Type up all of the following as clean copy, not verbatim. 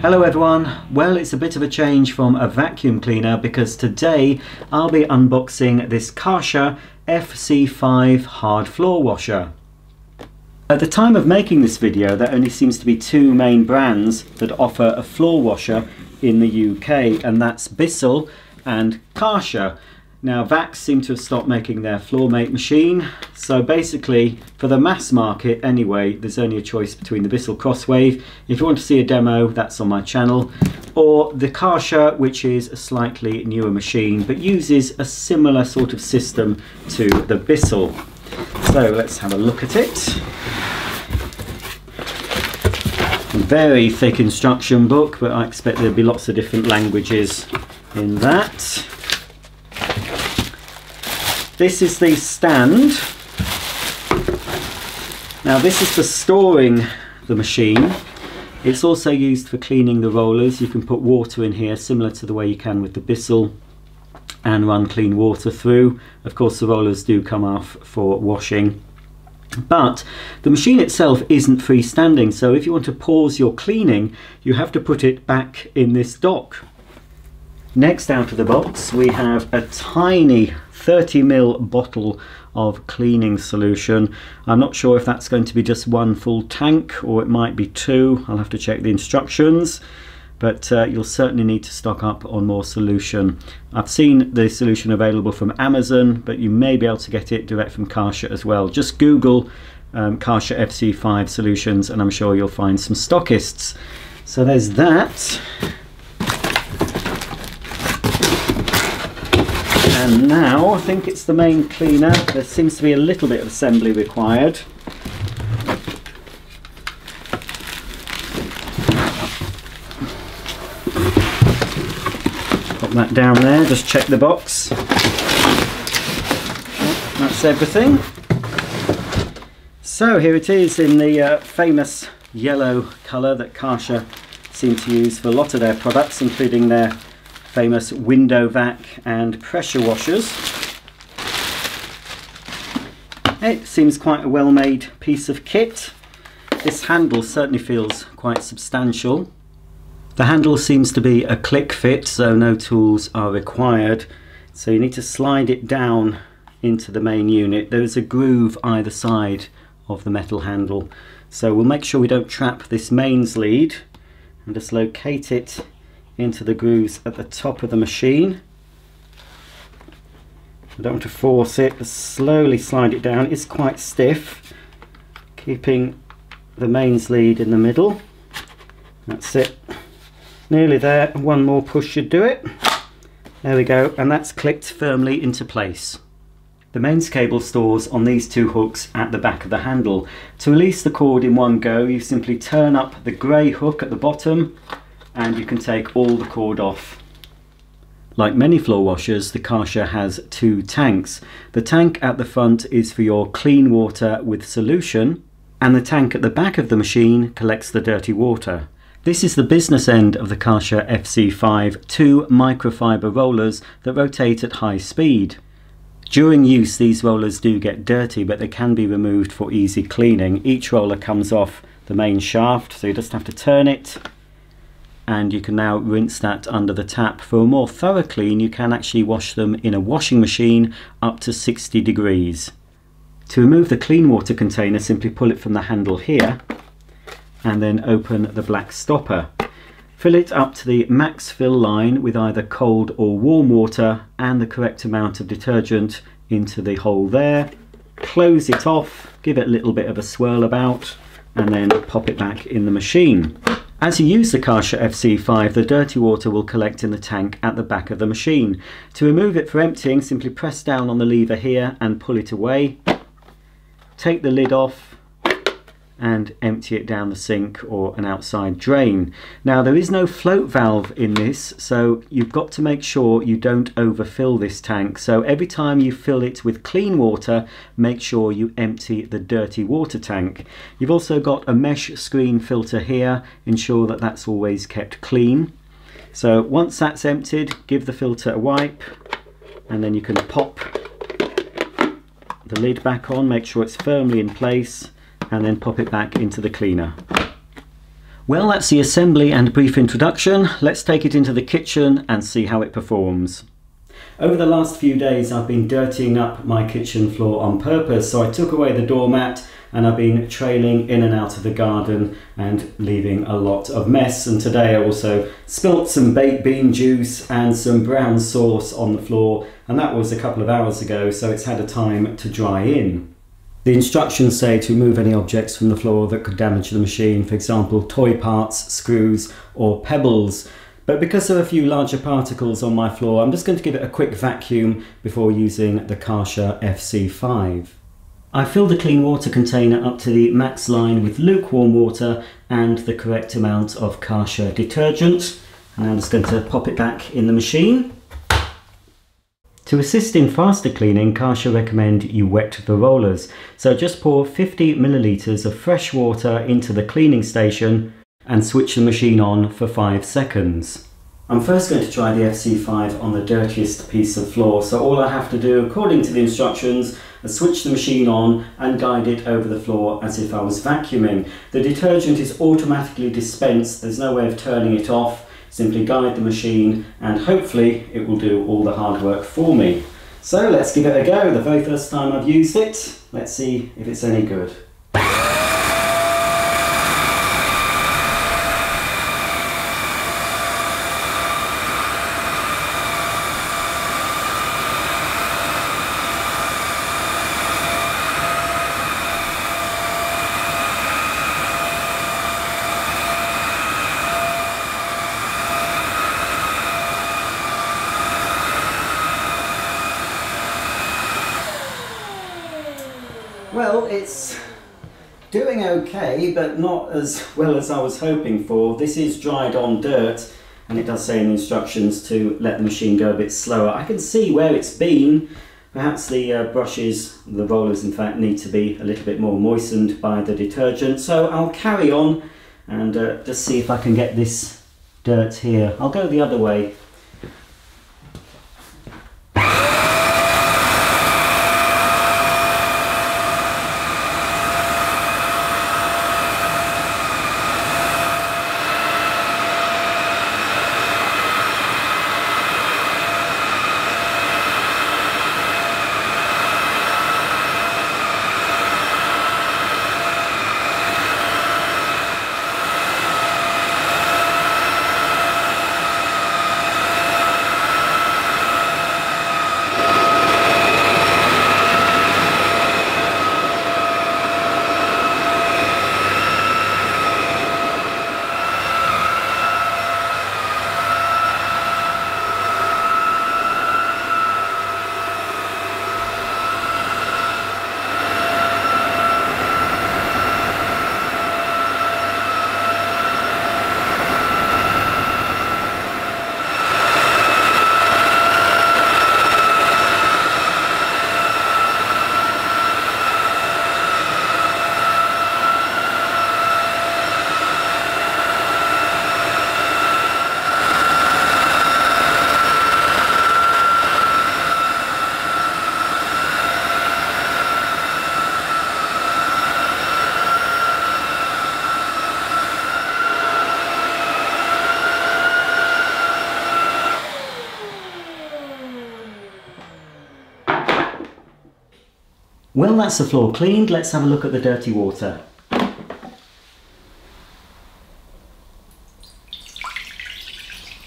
Hello everyone. Well, it's a bit of a change from a vacuum cleaner because today I'll be unboxing this Kärcher FC5 hard floor washer. At the time of making this video, there only seems to be two main brands that offer a floor washer in the UK, and that's Bissell and Karcher. Now Vax seem to have stopped making their FloorMate machine, so basically for the mass market anyway, there's only a choice between the Bissell Crosswave. If you want to see a demo, that's on my channel, or the Karcher, which is a slightly newer machine but uses a similar sort of system to the Bissell. So let's have a look at it. Very thick instruction book, but I expect there'll be lots of different languages in that. This is the stand. Now this is for storing the machine. It's also used for cleaning the rollers. You can put water in here similar to the way you can with the Bissell and run clean water through. Of course the rollers do come off for washing. But the machine itself isn't freestanding, so if you want to pause your cleaning, you have to put it back in this dock. Next out of the box we have a tiny 30ml bottle of cleaning solution. I'm not sure if that's going to be just one full tank or it might be two. I'll have to check the instructions, but you'll certainly need to stock up on more solution. I've seen the solution available from Amazon, but you may be able to get it direct from Karcher as well. Just Google Karcher FC5 solutions and I'm sure you'll find some stockists. So there's that. And now I think it's the main cleaner. There seems to be a little bit of assembly required. Pop that down there, just check the box. That's everything. So here it is in the famous yellow colour that Karcher seem to use for a lot of their products, including their famous window vac and pressure washers. It seems quite a well-made piece of kit. This handle certainly feels quite substantial. The handle seems to be a click fit, so no tools are required. So you need to slide it down into the main unit. There is a groove either side of the metal handle. So we'll make sure we don't trap this mains lead and just locate it into the grooves at the top of the machine. I don't want to force it, but slowly slide it down. It's quite stiff, keeping the mains lead in the middle. That's it, nearly there. One more push should do it. There we go, and that's clicked firmly into place. The mains cable stores on these two hooks at the back of the handle. To release the cord in one go, you simply turn up the grey hook at the bottom and you can take all the cord off. Like many floor washers, the Karcher has two tanks. The tank at the front is for your clean water with solution, and the tank at the back of the machine collects the dirty water. This is the business end of the Karcher FC5, two microfiber rollers that rotate at high speed. During use these rollers do get dirty, but they can be removed for easy cleaning. Each roller comes off the main shaft, so you just have to turn it, and you can now rinse that under the tap. For a more thorough clean, you can actually wash them in a washing machine up to 60 degrees. To remove the clean water container, simply pull it from the handle here and then open the black stopper. Fill it up to the max fill line with either cold or warm water and the correct amount of detergent into the hole there. Close it off, give it a little bit of a swirl about, and then pop it back in the machine. As you use the Karcher FC5, the dirty water will collect in the tank at the back of the machine. To remove it for emptying, simply press down on the lever here and pull it away. Take the lid off and empty it down the sink or an outside drain. Now there is no float valve in this, so you've got to make sure you don't overfill this tank. So every time you fill it with clean water, make sure you empty the dirty water tank. You've also got a mesh screen filter here. Ensure that that's always kept clean. So once that's emptied, give the filter a wipe and then you can pop the lid back on, make sure it's firmly in place, and then pop it back into the cleaner. Well, that's the assembly and brief introduction. Let's take it into the kitchen and see how it performs. Over the last few days I've been dirtying up my kitchen floor on purpose, so I took away the doormat and I've been trailing in and out of the garden and leaving a lot of mess. And today I also spilt some baked bean juice and some brown sauce on the floor, and that was a couple of hours ago, so it's had a time to dry in. The instructions say to remove any objects from the floor that could damage the machine, for example toy parts, screws or pebbles. But because there are a few larger particles on my floor, I'm just going to give it a quick vacuum before using the Karcher FC5. I filled the clean water container up to the max line with lukewarm water and the correct amount of Karcher detergent. And I'm just going to pop it back in the machine. To assist in faster cleaning, Karcher recommend you wet the rollers. So just pour 50 millilitres of fresh water into the cleaning station and switch the machine on for 5 seconds. I'm first going to try the FC5 on the dirtiest piece of floor. So all I have to do, according to the instructions, is switch the machine on and guide it over the floor as if I was vacuuming. The detergent is automatically dispensed, there's no way of turning it off. Simply guide the machine and hopefully it will do all the hard work for me. So let's give it a go. The very first time I've used it. Let's see if it's any good. Well, it's doing okay, but not as well as I was hoping for. This is dried on dirt, and it does say in the instructions to let the machine go a bit slower. I can see where it's been. Perhaps the brushes, the rollers in fact, need to be a little bit more moistened by the detergent. So I'll carry on and just see if I can get this dirt here. I'll go the other way. Well, that's the floor cleaned. Let's have a look at the dirty water.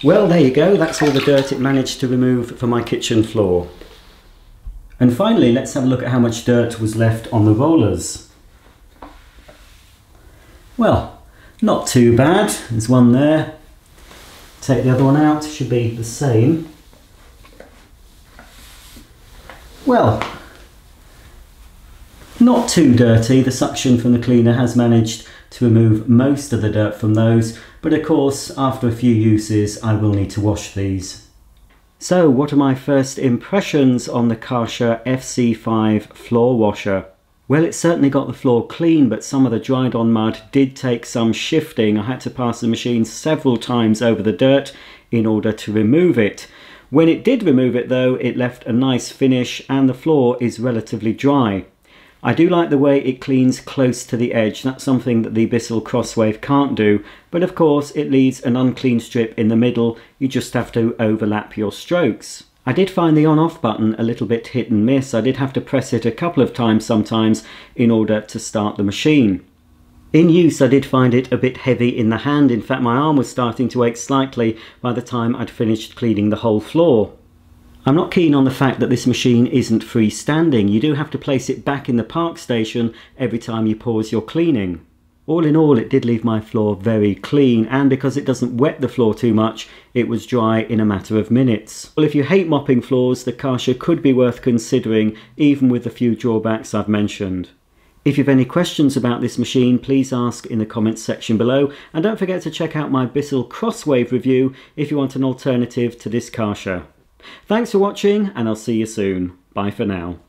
Well, there you go. That's all the dirt it managed to remove from my kitchen floor. And finally, let's have a look at how much dirt was left on the rollers. Well, not too bad. There's one there. Take the other one out. Should be the same. Well, not too dirty. The suction from the cleaner has managed to remove most of the dirt from those, but of course after a few uses I will need to wash these. So what are my first impressions on the Karcher FC5 floor washer? Well, it certainly got the floor clean, but some of the dried on mud did take some shifting. I had to pass the machine several times over the dirt in order to remove it. When it did remove it though, it left a nice finish and the floor is relatively dry. I do like the way it cleans close to the edge. That's something that the Bissell Crosswave can't do, but of course it leaves an unclean strip in the middle. You just have to overlap your strokes. I did find the on-off button a little bit hit and miss. I did have to press it a couple of times sometimes in order to start the machine. In use, I did find it a bit heavy in the hand. In fact, my arm was starting to ache slightly by the time I'd finished cleaning the whole floor. I'm not keen on the fact that this machine isn't freestanding. You do have to place it back in the park station every time you pause your cleaning. All in all, it did leave my floor very clean, and because it doesn't wet the floor too much, it was dry in a matter of minutes. Well, if you hate mopping floors, the Kärcher could be worth considering, even with the few drawbacks I've mentioned. If you have any questions about this machine, please ask in the comments section below, and don't forget to check out my Bissell Crosswave review if you want an alternative to this Kärcher. Thanks for watching, and I'll see you soon. Bye for now.